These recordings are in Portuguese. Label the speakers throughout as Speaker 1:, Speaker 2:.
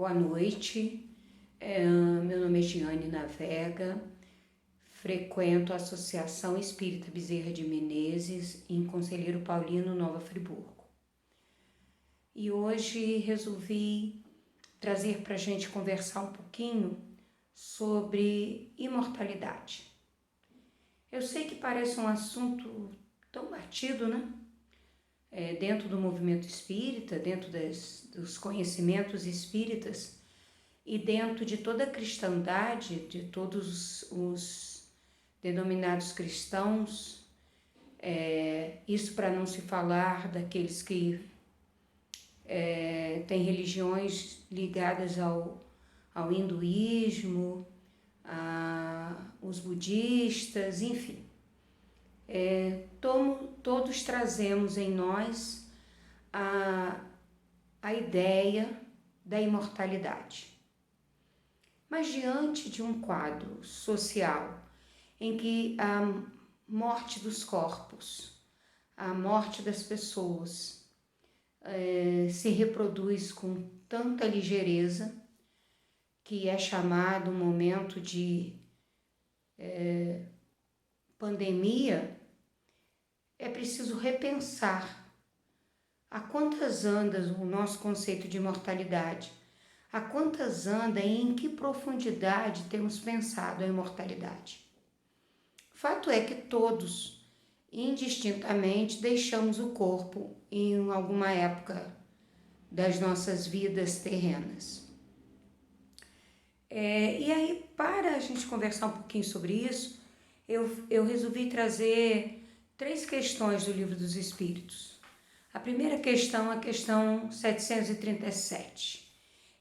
Speaker 1: Boa noite, meu nome é Giane Navega, frequento a Associação Espírita Bezerra de Menezes em Conselheiro Paulino, Nova Friburgo. E hoje resolvi trazer para a gente conversar um pouquinho sobre imortalidade. Eu sei que parece um assunto tão batido, né? Dentro do movimento espírita, dentro dos conhecimentos espíritas e dentro de toda a cristandade, de todos os denominados cristãos, isso para não se falar daqueles que têm religiões ligadas ao hinduísmo, os budistas, enfim. Todos trazemos em nós a ideia da imortalidade. Mas diante de um quadro social em que a morte dos corpos, a morte das pessoas se reproduz com tanta ligeireza, que é chamado um momento de pandemia, é preciso repensar a quantas anda o nosso conceito de imortalidade, a quantas anda e em que profundidade temos pensado a imortalidade. Fato é que todos, indistintamente, deixamos o corpo em alguma época das nossas vidas terrenas. E aí, para a gente conversar um pouquinho sobre isso, eu resolvi trazer 3 questões do Livro dos Espíritos. A primeira questão é a questão 737.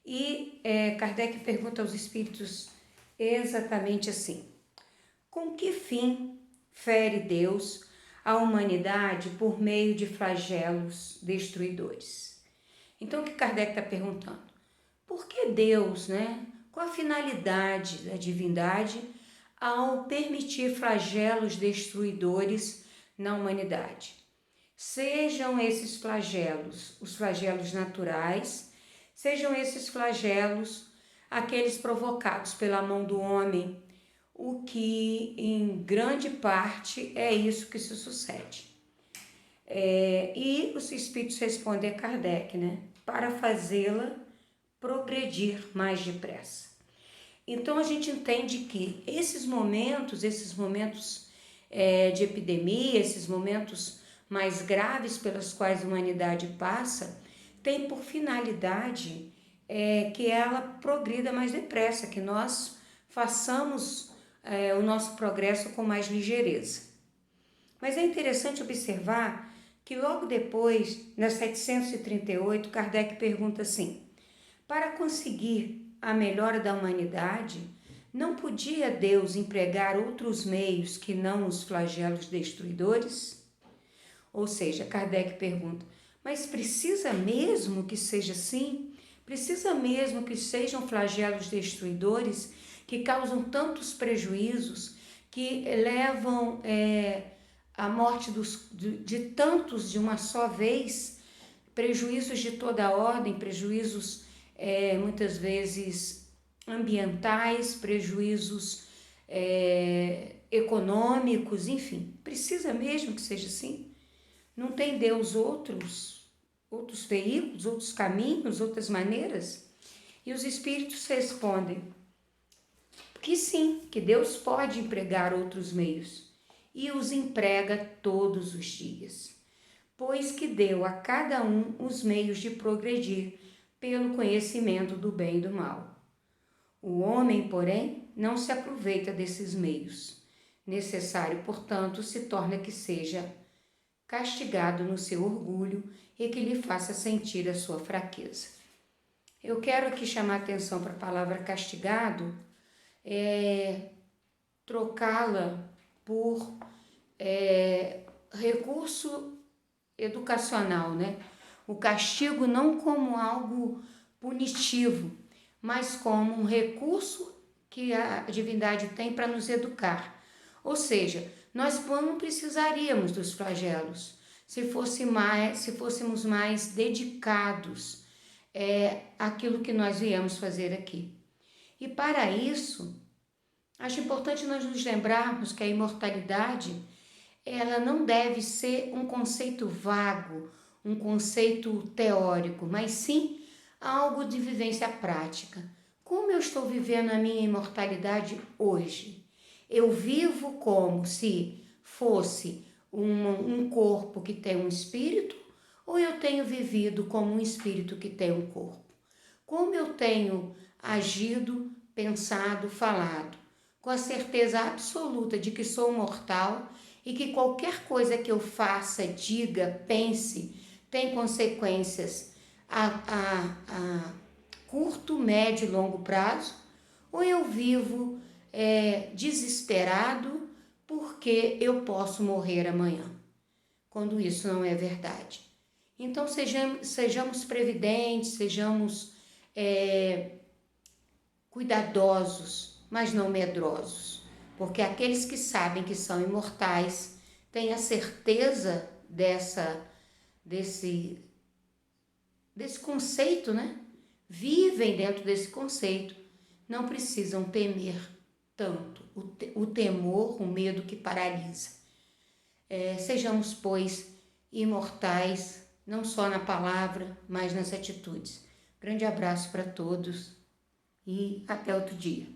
Speaker 1: E Kardec pergunta aos espíritos exatamente assim: com que fim fere Deus a humanidade por meio de flagelos destruidores? Então, o que Kardec está perguntando? Por que Deus, qual a finalidade da divindade ao permitir flagelos destruidores na humanidade? Sejam esses flagelos os flagelos naturais, sejam esses flagelos aqueles provocados pela mão do homem, o que em grande parte é isso que se sucede. E os espíritos respondem a Kardec, para fazê-la progredir mais depressa. Então a gente entende que esses momentos de epidemia, esses momentos mais graves pelos quais a humanidade passa, tem por finalidade que ela progrida mais depressa, que nós façamos o nosso progresso com mais ligeireza. Mas é interessante observar que logo depois, na 738, Kardec pergunta assim: para conseguir a melhora da humanidade, não podia Deus empregar outros meios que não os flagelos destruidores? Ou seja, Kardec pergunta: mas precisa mesmo que seja assim? Precisa mesmo que sejam flagelos destruidores que causam tantos prejuízos, que levam à morte de tantos de uma só vez, prejuízos de toda a ordem, prejuízos muitas vezes ambientais, prejuízos econômicos, enfim. Precisa mesmo que seja assim? Não tem Deus outros veículos, outros caminhos, outras maneiras? E os espíritos respondem que sim, que Deus pode empregar outros meios e os emprega todos os dias, pois que deu a cada um os meios de progredir pelo conhecimento do bem e do mal. O homem, porém, não se aproveita desses meios. Necessário, portanto, se torna que seja castigado no seu orgulho e que lhe faça sentir a sua fraqueza. Eu quero aqui chamar a atenção para a palavra castigado, trocá-la por recurso educacional, O castigo não como algo punitivo, mas como um recurso que a divindade tem para nos educar. Ou seja, nós não precisaríamos dos flagelos se fôssemos mais dedicados aquilo que nós viemos fazer aqui. E para isso, acho importante nós nos lembrarmos que a imortalidade, ela não deve ser um conceito vago, um conceito teórico, mas sim algo de vivência prática. Como eu estou vivendo a minha imortalidade hoje? Eu vivo como se fosse um corpo que tem um espírito, ou eu tenho vivido como um espírito que tem um corpo? Como eu tenho agido, pensado, falado, com a certeza absoluta de que sou mortal e que qualquer coisa que eu faça, diga, pense, tem consequências a curto, médio e longo prazo, ou eu vivo desesperado porque eu posso morrer amanhã, quando isso não é verdade. Então sejamos previdentes, sejamos cuidadosos, mas não medrosos, porque aqueles que sabem que são imortais têm a certeza desse conceito, né? Vivem dentro desse conceito, não precisam temer tanto. O temor, o medo que paralisa. Sejamos, pois, imortais, não só na palavra, mas nas atitudes. Grande abraço para todos e até outro dia.